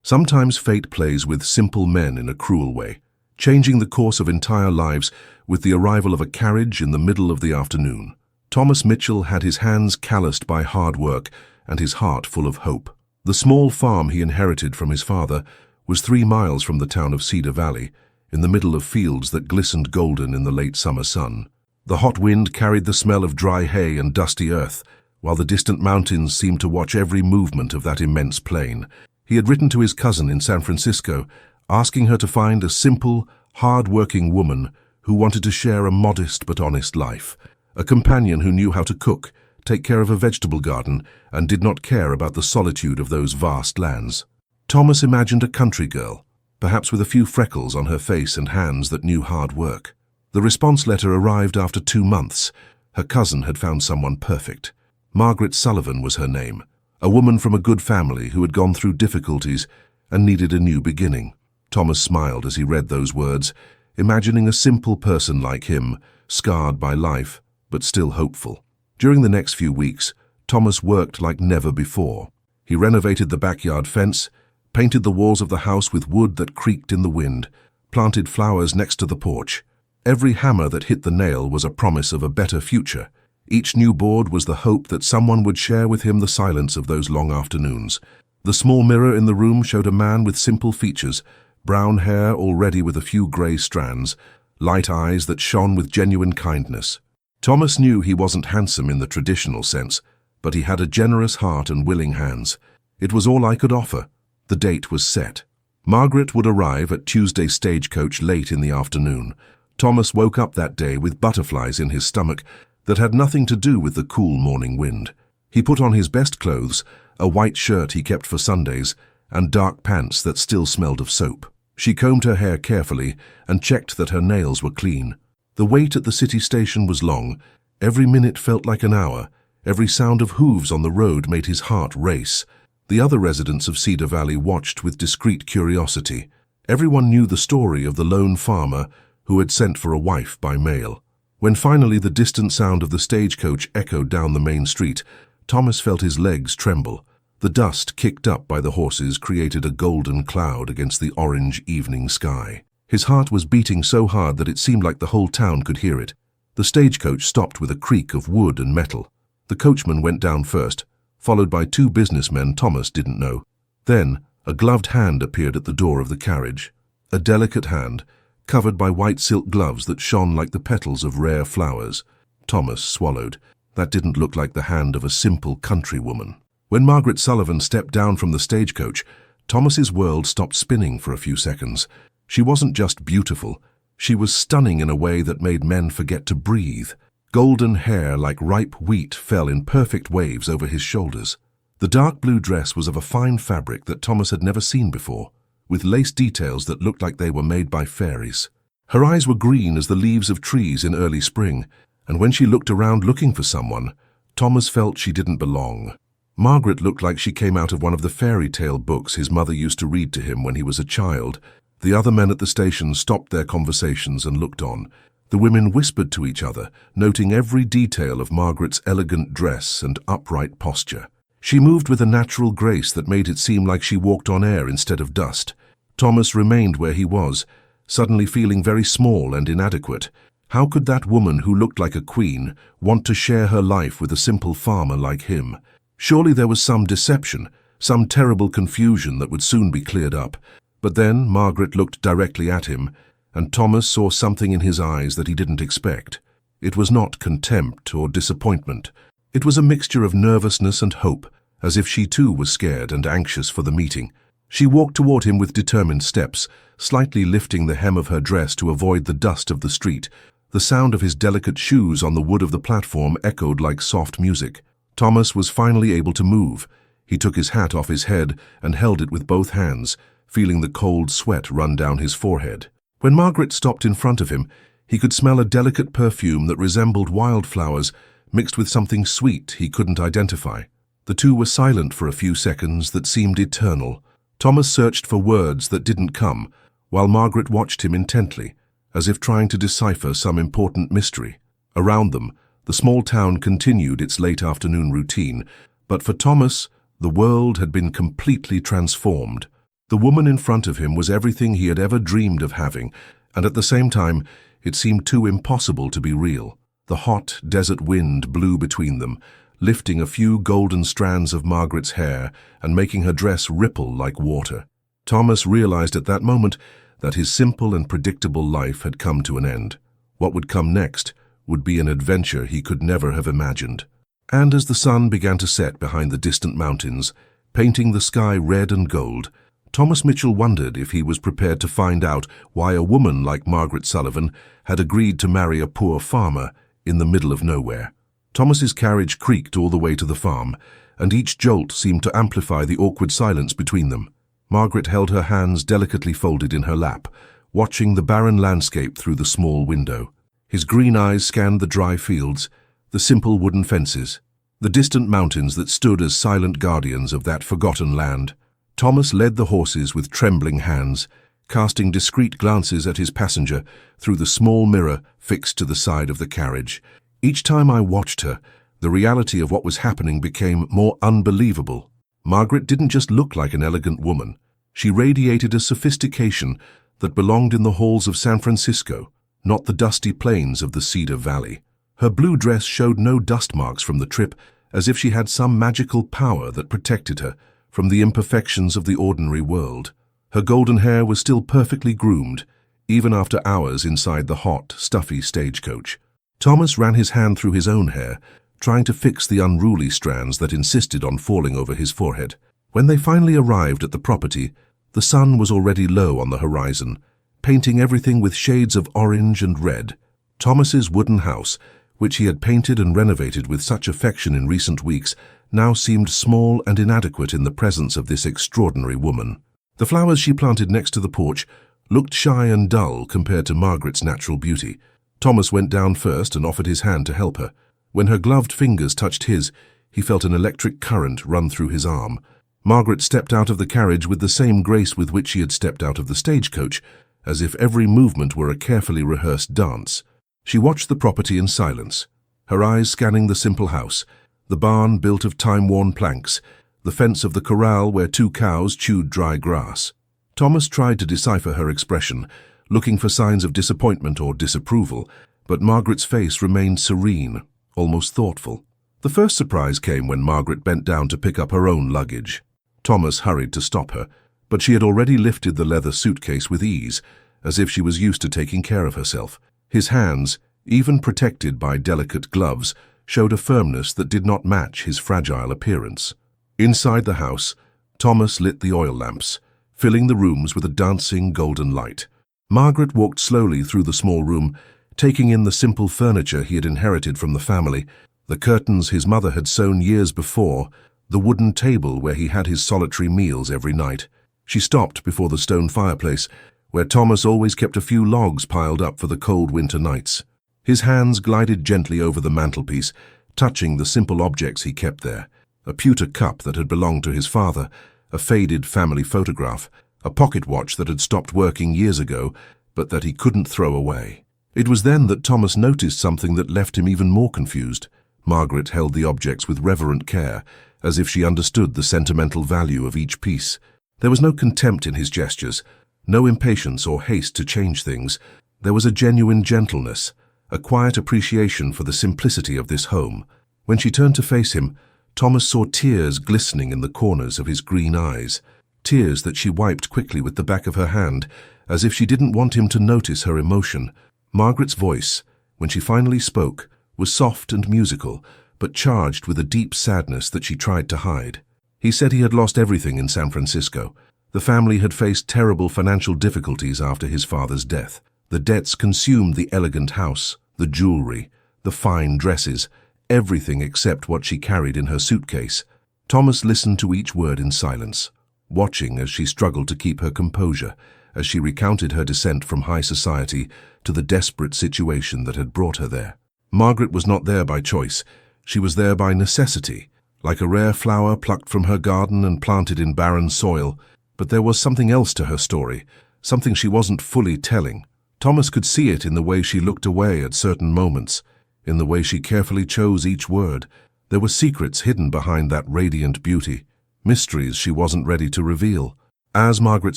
Sometimes fate plays with simple men in a cruel way, changing the course of entire lives with the arrival of a carriage in the middle of the afternoon. Thomas Mitchell had his hands calloused by hard work and his heart full of hope. The small farm he inherited from his father was 3 miles from the town of Cedar Valley, in the middle of fields that glistened golden in the late summer sun. The hot wind carried the smell of dry hay and dusty earth, while the distant mountains seemed to watch every movement of that immense plain. He had written to his cousin in San Francisco, asking her to find a simple, hard-working woman who wanted to share a modest but honest life, a companion who knew how to cook, take care of a vegetable garden, and did not care about the solitude of those vast lands. Thomas imagined a country girl, perhaps with a few freckles on her face and hands that knew hard work. The response letter arrived after 2 months. Her cousin had found someone perfect. Margaret Sullivan was her name, a woman from a good family who had gone through difficulties and needed a new beginning. Thomas smiled as he read those words, imagining a simple person like him, scarred by life, but still hopeful. During the next few weeks, Thomas worked like never before. He renovated the backyard fence, painted the walls of the house with wood that creaked in the wind, planted flowers next to the porch. Every hammer that hit the nail was a promise of a better future. Each new board was the hope that someone would share with him the silence of those long afternoons. The small mirror in the room showed a man with simple features, brown hair already with a few grey strands, light eyes that shone with genuine kindness. Thomas knew he wasn't handsome in the traditional sense, but he had a generous heart and willing hands. It was all I could offer. The date was set. Margaret would arrive at Tuesday Stagecoach late in the afternoon. Thomas woke up that day with butterflies in his stomach that had nothing to do with the cool morning wind. He put on his best clothes, a white shirt he kept for Sundays, and dark pants that still smelled of soap. She combed her hair carefully and checked that her nails were clean. The wait at the city station was long. Every minute felt like an hour. Every sound of hooves on the road made his heart race. The other residents of Cedar Valley watched with discreet curiosity. Everyone knew the story of the lone farmer who had sent for a wife by mail. When finally the distant sound of the stagecoach echoed down the main street, Thomas felt his legs tremble. The dust kicked up by the horses created a golden cloud against the orange evening sky. His heart was beating so hard that it seemed like the whole town could hear it. The stagecoach stopped with a creak of wood and metal. The coachman went down first, followed by 2 businessmen Thomas didn't know. Then, a gloved hand appeared at the door of the carriage. A delicate hand, covered by white silk gloves that shone like the petals of rare flowers. Thomas swallowed. That didn't look like the hand of a simple country woman. When Margaret Sullivan stepped down from the stagecoach, Thomas's world stopped spinning for a few seconds. She wasn't just beautiful. She was stunning in a way that made men forget to breathe. Golden hair like ripe wheat fell in perfect waves over his shoulders. The dark blue dress was of a fine fabric that Thomas had never seen before, with lace details that looked like they were made by fairies. Her eyes were green as the leaves of trees in early spring, and when she looked around looking for someone, Thomas felt she didn't belong. Margaret looked like she came out of one of the fairy tale books his mother used to read to him when he was a child. The other men at the station stopped their conversations and looked on. The women whispered to each other, noting every detail of Margaret's elegant dress and upright posture. She moved with a natural grace that made it seem like she walked on air instead of dust. Thomas remained where he was, suddenly feeling very small and inadequate. How could that woman who looked like a queen want to share her life with a simple farmer like him? Surely there was some deception, some terrible confusion that would soon be cleared up. But then Margaret looked directly at him, and Thomas saw something in his eyes that he didn't expect. It was not contempt or disappointment. It was a mixture of nervousness and hope, as if she too was scared and anxious for the meeting. She walked toward him with determined steps, slightly lifting the hem of her dress to avoid the dust of the street. The sound of his delicate shoes on the wood of the platform echoed like soft music. Thomas was finally able to move. He took his hat off his head and held it with both hands, feeling the cold sweat run down his forehead. When Margaret stopped in front of him, he could smell a delicate perfume that resembled wildflowers mixed with something sweet he couldn't identify. The two were silent for a few seconds that seemed eternal. Thomas searched for words that didn't come, while Margaret watched him intently, as if trying to decipher some important mystery. Around them, the small town continued its late afternoon routine, but for Thomas, the world had been completely transformed. The woman in front of him was everything he had ever dreamed of having, and at the same time, it seemed too impossible to be real. The hot desert wind blew between them, lifting a few golden strands of Margaret's hair and making her dress ripple like water. Thomas realized at that moment that his simple and predictable life had come to an end. What would come next would be an adventure he could never have imagined. And as the sun began to set behind the distant mountains, painting the sky red and gold, Thomas Mitchell wondered if he was prepared to find out why a woman like Margaret Sullivan had agreed to marry a poor farmer in the middle of nowhere. Thomas's carriage creaked all the way to the farm, and each jolt seemed to amplify the awkward silence between them. Margaret held her hands delicately folded in her lap, watching the barren landscape through the small window. His green eyes scanned the dry fields, the simple wooden fences, the distant mountains that stood as silent guardians of that forgotten land. Thomas led the horses with trembling hands, casting discreet glances at his passenger through the small mirror fixed to the side of the carriage. Each time I watched her, the reality of what was happening became more unbelievable. Margaret didn't just look like an elegant woman. She radiated a sophistication that belonged in the halls of San Francisco, not the dusty plains of the Cedar Valley. Her blue dress showed no dust marks from the trip, as if she had some magical power that protected her from the imperfections of the ordinary world. Her golden hair was still perfectly groomed, even after hours inside the hot, stuffy stagecoach. Thomas ran his hand through his own hair, trying to fix the unruly strands that insisted on falling over his forehead. When they finally arrived at the property, the sun was already low on the horizon, painting everything with shades of orange and red. Thomas's wooden house, which he had painted and renovated with such affection in recent weeks, now seemed small and inadequate in the presence of this extraordinary woman. The flowers she planted next to the porch looked shy and dull compared to Margaret's natural beauty. Thomas went down first and offered his hand to help her. When her gloved fingers touched his, he felt an electric current run through his arm. Margaret stepped out of the carriage with the same grace with which she had stepped out of the stagecoach, as if every movement were a carefully rehearsed dance. She watched the property in silence, her eyes scanning the simple house, the barn built of time-worn planks, the fence of the corral where 2 cows chewed dry grass. Thomas tried to decipher her expression, looking for signs of disappointment or disapproval, but Margaret's face remained serene, almost thoughtful. The first surprise came when Margaret bent down to pick up her own luggage. Thomas hurried to stop her, but she had already lifted the leather suitcase with ease, as if she was used to taking care of herself. His hands, even protected by delicate gloves, showed a firmness that did not match his fragile appearance. Inside the house, Thomas lit the oil lamps, filling the rooms with a dancing golden light. Margaret walked slowly through the small room, taking in the simple furniture he had inherited from the family, the curtains his mother had sewn years before, the wooden table where he had his solitary meals every night. She stopped before the stone fireplace, where Thomas always kept a few logs piled up for the cold winter nights. His hands glided gently over the mantelpiece, touching the simple objects he kept there. A pewter cup that had belonged to his father, a faded family photograph, a pocket watch that had stopped working years ago, but that he couldn't throw away. It was then that Thomas noticed something that left him even more confused. Margaret held the objects with reverent care, as if she understood the sentimental value of each piece. There was no contempt in his gestures, no impatience or haste to change things. There was a genuine gentleness, a quiet appreciation for the simplicity of this home. When she turned to face him, Thomas saw tears glistening in the corners of his green eyes, tears that she wiped quickly with the back of her hand, as if she didn't want him to notice her emotion. Margaret's voice, when she finally spoke, was soft and musical, but charged with a deep sadness that she tried to hide. He said he had lost everything in San Francisco. The family had faced terrible financial difficulties after his father's death. The debts consumed the elegant house, the jewelry, the fine dresses, everything except what she carried in her suitcase. Thomas listened to each word in silence, watching as she struggled to keep her composure, as she recounted her descent from high society to the desperate situation that had brought her there. Margaret was not there by choice. She was there by necessity, like a rare flower plucked from her garden and planted in barren soil. But there was something else to her story, something she wasn't fully telling. Thomas could see it in the way she looked away at certain moments, in the way she carefully chose each word. There were secrets hidden behind that radiant beauty, mysteries she wasn't ready to reveal. As Margaret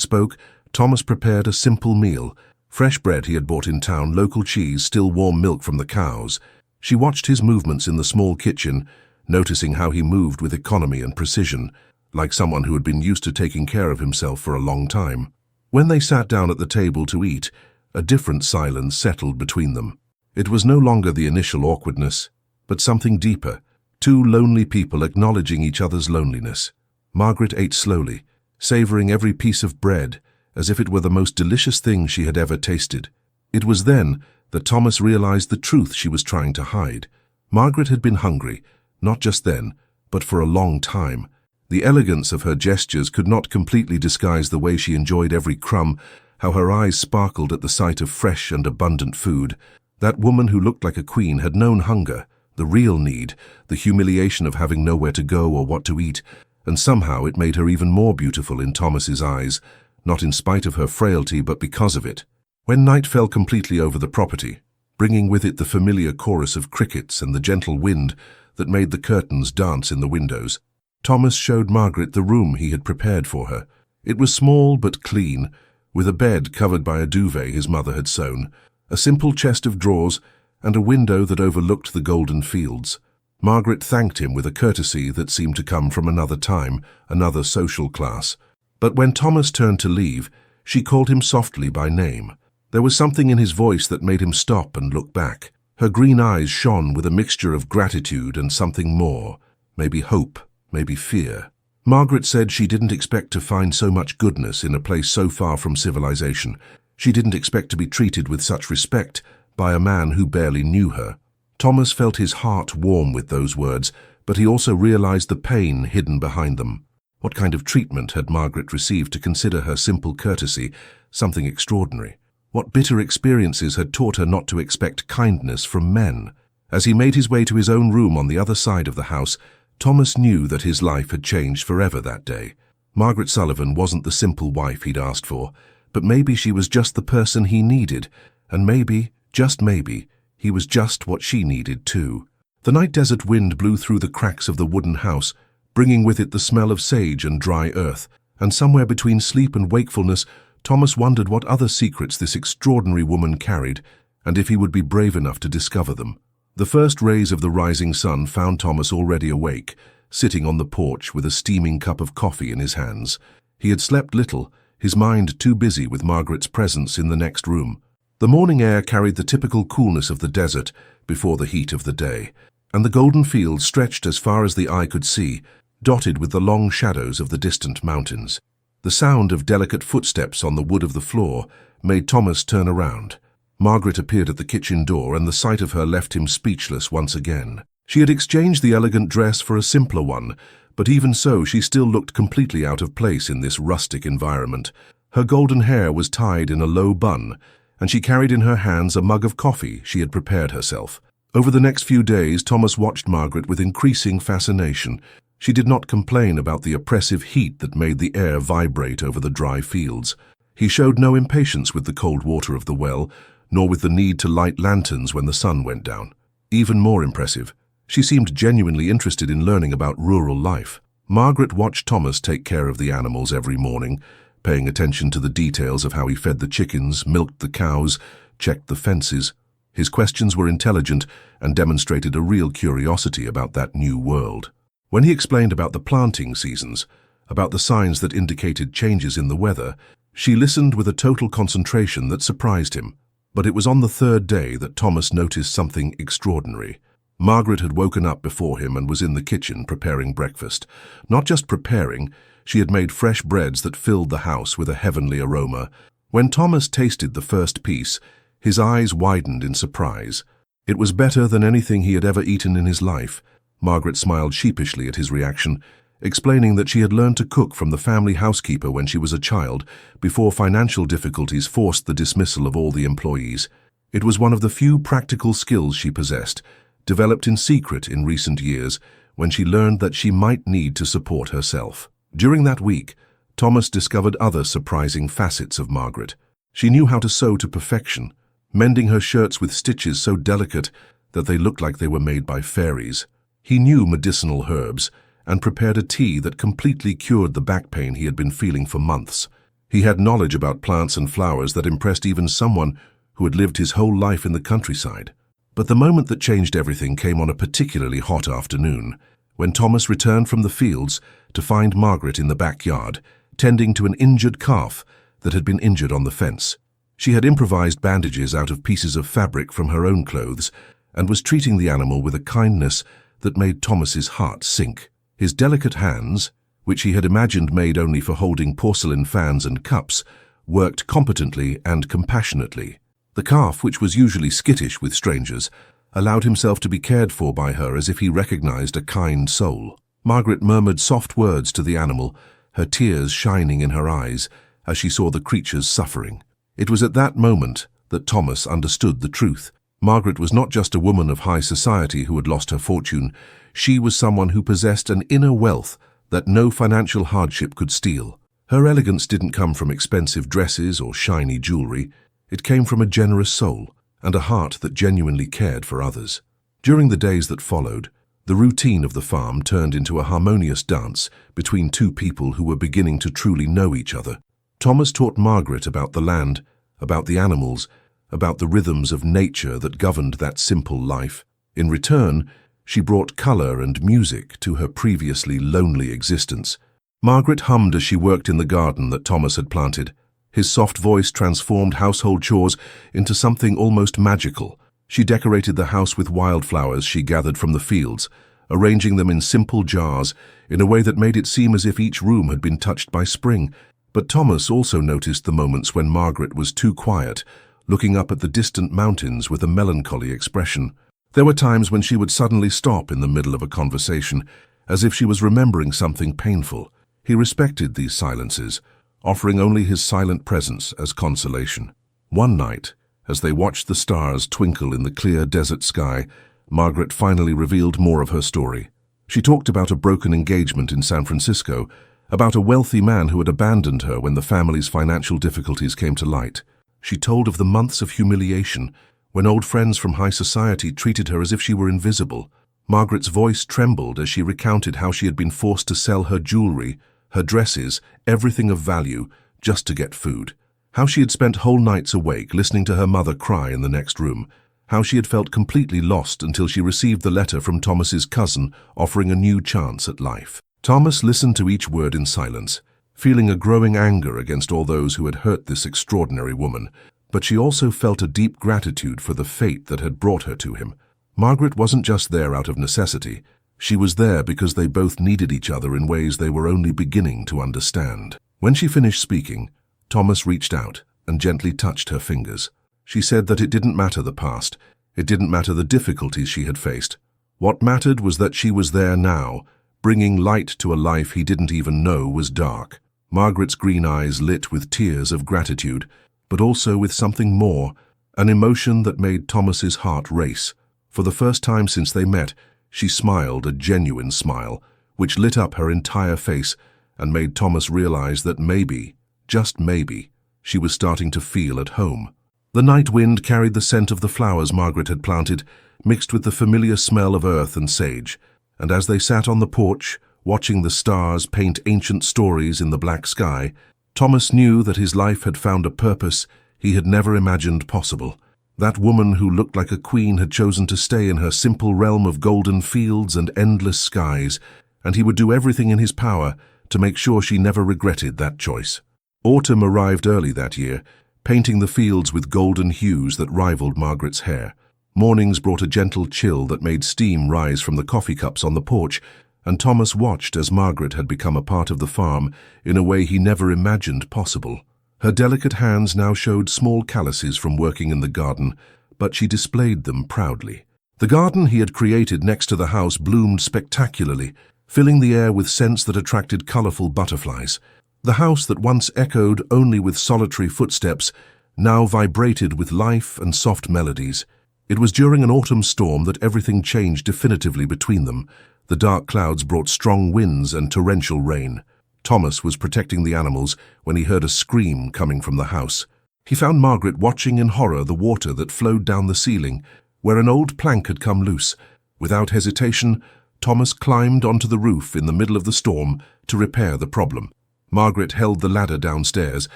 spoke, Thomas prepared a simple meal. Fresh bread he had bought in town, local cheese, still warm milk from the cows. She watched his movements in the small kitchen, noticing how he moved with economy and precision, like someone who had been used to taking care of himself for a long time. When they sat down at the table to eat, a different silence settled between them. It was no longer the initial awkwardness, but something deeper, two lonely people acknowledging each other's loneliness. Margaret ate slowly, savoring every piece of bread, as if it were the most delicious thing she had ever tasted. It was then that Thomas realized the truth she was trying to hide. Margaret had been hungry, not just then, but for a long time. The elegance of her gestures could not completely disguise the way she enjoyed every crumb, how her eyes sparkled at the sight of fresh and abundant food. That woman who looked like a queen had known hunger, the real need, the humiliation of having nowhere to go or what to eat, and somehow it made her even more beautiful in Thomas's eyes, not in spite of her frailty but because of it. When night fell completely over the property, bringing with it the familiar chorus of crickets and the gentle wind that made the curtains dance in the windows, Thomas showed Margaret the room he had prepared for her. It was small but clean, with a bed covered by a duvet his mother had sewn, a simple chest of drawers, and a window that overlooked the golden fields. Margaret thanked him with a courtesy that seemed to come from another time, another social class. But when Thomas turned to leave, she called him softly by name. There was something in his voice that made him stop and look back. Her green eyes shone with a mixture of gratitude and something more, maybe hope, maybe fear. Margaret said she didn't expect to find so much goodness in a place so far from civilization. She didn't expect to be treated with such respect by a man who barely knew her. Thomas felt his heart warm with those words, but he also realized the pain hidden behind them. What kind of treatment had Margaret received to consider her simple courtesy something extraordinary? What bitter experiences had taught her not to expect kindness from men? As he made his way to his own room on the other side of the house, Thomas knew that his life had changed forever that day. Margaret Sullivan wasn't the simple wife he'd asked for, but maybe she was just the person he needed, and maybe, just maybe, he was just what she needed too. The night desert wind blew through the cracks of the wooden house, bringing with it the smell of sage and dry earth, and somewhere between sleep and wakefulness, Thomas wondered what other secrets this extraordinary woman carried, and if he would be brave enough to discover them. The first rays of the rising sun found Thomas already awake, sitting on the porch with a steaming cup of coffee in his hands. He had slept little, his mind too busy with Margaret's presence in the next room. The morning air carried the typical coolness of the desert before the heat of the day, and the golden fields stretched as far as the eye could see, dotted with the long shadows of the distant mountains. The sound of delicate footsteps on the wood of the floor made Thomas turn around. Margaret appeared at the kitchen door, and the sight of her left him speechless once again. She had exchanged the elegant dress for a simpler one, but even so she still looked completely out of place in this rustic environment. Her golden hair was tied in a low bun, and she carried in her hands a mug of coffee she had prepared herself. Over the next few days, Thomas watched Margaret with increasing fascination. She did not complain about the oppressive heat that made the air vibrate over the dry fields. He showed no impatience with the cold water of the well, nor with the need to light lanterns when the sun went down. Even more impressive, she seemed genuinely interested in learning about rural life. Margaret watched Thomas take care of the animals every morning, paying attention to the details of how he fed the chickens, milked the cows, checked the fences. His questions were intelligent and demonstrated a real curiosity about that new world. When he explained about the planting seasons, about the signs that indicated changes in the weather, she listened with a total concentration that surprised him. But it was on the third day that Thomas noticed something extraordinary. Margaret had woken up before him and was in the kitchen preparing breakfast. Not just preparing, she had made fresh breads that filled the house with a heavenly aroma. When Thomas tasted the first piece, his eyes widened in surprise. It was better than anything he had ever eaten in his life. Margaret smiled sheepishly at his reaction, explaining that she had learned to cook from the family housekeeper when she was a child, before financial difficulties forced the dismissal of all the employees. It was one of the few practical skills she possessed, developed in secret in recent years, when she learned that she might need to support herself. During that week, Thomas discovered other surprising facets of Margaret. She knew how to sew to perfection, mending her shirts with stitches so delicate that they looked like they were made by fairies. He knew medicinal herbs, and prepared a tea that completely cured the back pain he had been feeling for months. He had knowledge about plants and flowers that impressed even someone who had lived his whole life in the countryside. But the moment that changed everything came on a particularly hot afternoon, when Thomas returned from the fields to find Margaret in the backyard, tending to an injured calf that had been injured on the fence. She had improvised bandages out of pieces of fabric from her own clothes and was treating the animal with a kindness that made Thomas's heart sink. His delicate hands, which he had imagined made only for holding porcelain fans and cups, worked competently and compassionately. The calf, which was usually skittish with strangers, allowed himself to be cared for by her as if he recognized a kind soul. Margaret murmured soft words to the animal, her tears shining in her eyes as she saw the creature's suffering. It was at that moment that Thomas understood the truth. Margaret was not just a woman of high society who had lost her fortune. She was someone who possessed an inner wealth that no financial hardship could steal. Her elegance didn't come from expensive dresses or shiny jewelry. It came from a generous soul and a heart that genuinely cared for others. During the days that followed, the routine of the farm turned into a harmonious dance between two people who were beginning to truly know each other. Thomas taught Margaret about the land, about the animals, about the rhythms of nature that governed that simple life. In return, she brought color and music to her previously lonely existence. Margaret hummed as she worked in the garden that Thomas had planted. His soft voice transformed household chores into something almost magical. She decorated the house with wildflowers she gathered from the fields, arranging them in simple jars in a way that made it seem as if each room had been touched by spring. But Thomas also noticed the moments when Margaret was too quiet, looking up at the distant mountains with a melancholy expression. There were times when she would suddenly stop in the middle of a conversation, as if she was remembering something painful. He respected these silences, offering only his silent presence as consolation. One night, as they watched the stars twinkle in the clear desert sky, Margaret finally revealed more of her story. She talked about a broken engagement in San Francisco, about a wealthy man who had abandoned her when the family's financial difficulties came to light. She told of the months of humiliation when old friends from high society treated her as if she were invisible. Margaret's voice trembled as she recounted how she had been forced to sell her jewelry, her dresses, everything of value, just to get food. How she had spent whole nights awake listening to her mother cry in the next room. How she had felt completely lost until she received the letter from Thomas's cousin offering a new chance at life. Thomas listened to each word in silence, feeling a growing anger against all those who had hurt this extraordinary woman, but she also felt a deep gratitude for the fate that had brought her to him. Margaret wasn't just there out of necessity. She was there because they both needed each other in ways they were only beginning to understand. When she finished speaking, Thomas reached out and gently touched her fingers. She said that it didn't matter the past, it didn't matter the difficulties she had faced. What mattered was that she was there now, bringing light to a life he didn't even know was dark. Margaret's green eyes lit with tears of gratitude, but also with something more, an emotion that made Thomas's heart race. For the first time since they met, she smiled a genuine smile, which lit up her entire face and made Thomas realize that maybe, just maybe, she was starting to feel at home. The night wind carried the scent of the flowers Margaret had planted, mixed with the familiar smell of earth and sage. And as they sat on the porch, watching the stars paint ancient stories in the black sky, Thomas knew that his life had found a purpose he had never imagined possible. That woman who looked like a queen had chosen to stay in her simple realm of golden fields and endless skies, and he would do everything in his power to make sure she never regretted that choice. Autumn arrived early that year, painting the fields with golden hues that rivaled Margaret's hair. Mornings brought a gentle chill that made steam rise from the coffee cups on the porch, and Thomas watched as Margaret had become a part of the farm in a way he never imagined possible. Her delicate hands now showed small calluses from working in the garden, but she displayed them proudly. The garden he had created next to the house bloomed spectacularly, filling the air with scents that attracted colorful butterflies. The house that once echoed only with solitary footsteps now vibrated with life and soft melodies. It was during an autumn storm that everything changed definitively between them. The dark clouds brought strong winds and torrential rain. Thomas was protecting the animals when he heard a scream coming from the house. He found Margaret watching in horror the water that flowed down the ceiling, where an old plank had come loose. Without hesitation, Thomas climbed onto the roof in the middle of the storm to repair the problem. Margaret held the ladder downstairs,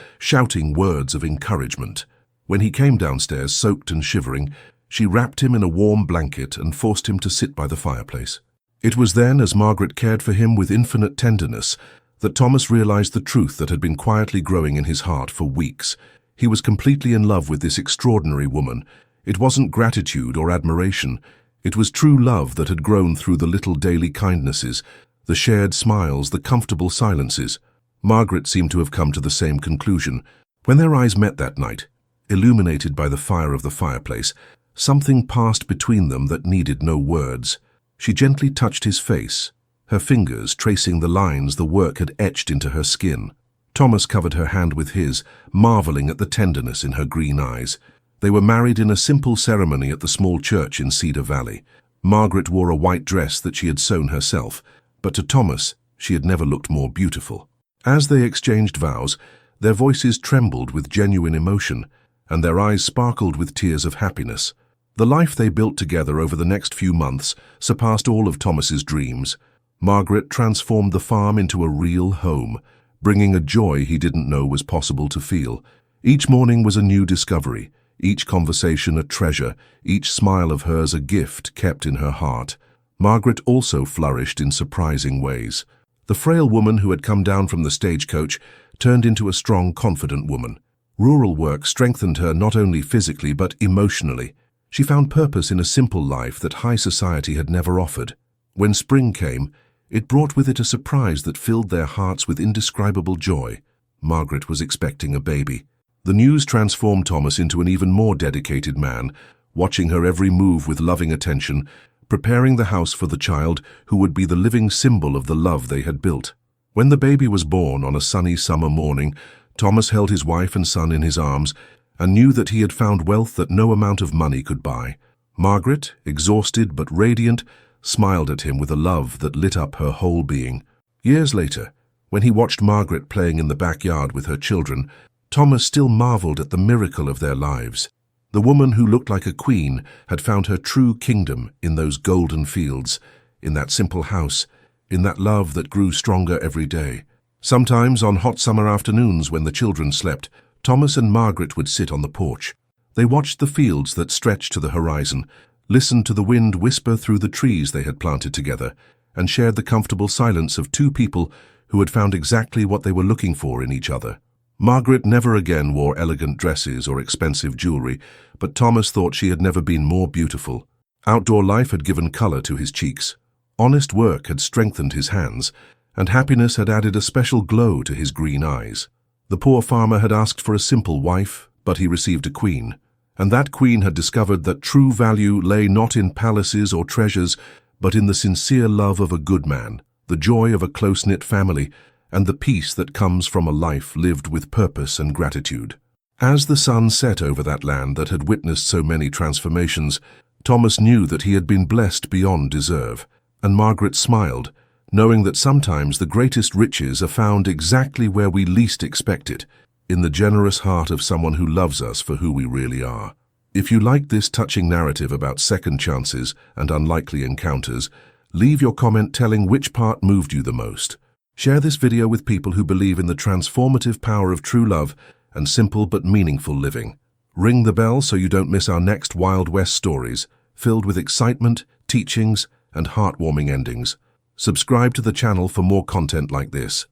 shouting words of encouragement. When he came downstairs, soaked and shivering, she wrapped him in a warm blanket and forced him to sit by the fireplace. It was then, as Margaret cared for him with infinite tenderness, that Thomas realized the truth that had been quietly growing in his heart for weeks. He was completely in love with this extraordinary woman. It wasn't gratitude or admiration. It was true love that had grown through the little daily kindnesses, the shared smiles, the comfortable silences. Margaret seemed to have come to the same conclusion. When their eyes met that night, illuminated by the fire of the fireplace, something passed between them that needed no words. She gently touched his face, her fingers tracing the lines the work had etched into her skin. Thomas covered her hand with his, marveling at the tenderness in her green eyes. They were married in a simple ceremony at the small church in Cedar Valley. Margaret wore a white dress that she had sewn herself, but to Thomas she had never looked more beautiful. As they exchanged vows, their voices trembled with genuine emotion, and their eyes sparkled with tears of happiness. The life they built together over the next few months surpassed all of Thomas's dreams. Margaret transformed the farm into a real home, bringing a joy he didn't know was possible to feel. Each morning was a new discovery, each conversation a treasure, each smile of hers a gift kept in her heart. Margaret also flourished in surprising ways. The frail woman who had come down from the stagecoach turned into a strong, confident woman. Rural work strengthened her not only physically but emotionally. She found purpose in a simple life that high society had never offered. When spring came, it brought with it a surprise that filled their hearts with indescribable joy. Margaret was expecting a baby. The news transformed Thomas into an even more dedicated man, watching her every move with loving attention, preparing the house for the child who would be the living symbol of the love they had built. When the baby was born on a sunny summer morning, Thomas held his wife and son in his arms and knew that he had found wealth that no amount of money could buy. Margaret, exhausted but radiant, smiled at him with a love that lit up her whole being. Years later, when he watched Margaret playing in the backyard with her children, Thomas still marveled at the miracle of their lives. The woman who looked like a queen had found her true kingdom in those golden fields, in that simple house, in that love that grew stronger every day. Sometimes, on hot summer afternoons when the children slept, Thomas and Margaret would sit on the porch. They watched the fields that stretched to the horizon, listened to the wind whisper through the trees they had planted together, and shared the comfortable silence of two people who had found exactly what they were looking for in each other. Margaret never again wore elegant dresses or expensive jewelry, but Thomas thought she had never been more beautiful. Outdoor life had given color to his cheeks. Honest work had strengthened his hands, and happiness had added a special glow to his green eyes. The poor farmer had asked for a simple wife, but he received a queen. And that queen had discovered that true value lay not in palaces or treasures, but in the sincere love of a good man, the joy of a close-knit family, and the peace that comes from a life lived with purpose and gratitude. As the sun set over that land that had witnessed so many transformations, Thomas knew that he had been blessed beyond deserve, and Margaret smiled, knowing that sometimes the greatest riches are found exactly where we least expect it, in the generous heart of someone who loves us for who we really are. If you liked this touching narrative about second chances and unlikely encounters, leave your comment telling which part moved you the most. Share this video with people who believe in the transformative power of true love and simple but meaningful living. Ring the bell so you don't miss our next Wild West stories, filled with excitement, teachings, and heartwarming endings. Subscribe to the channel for more content like this.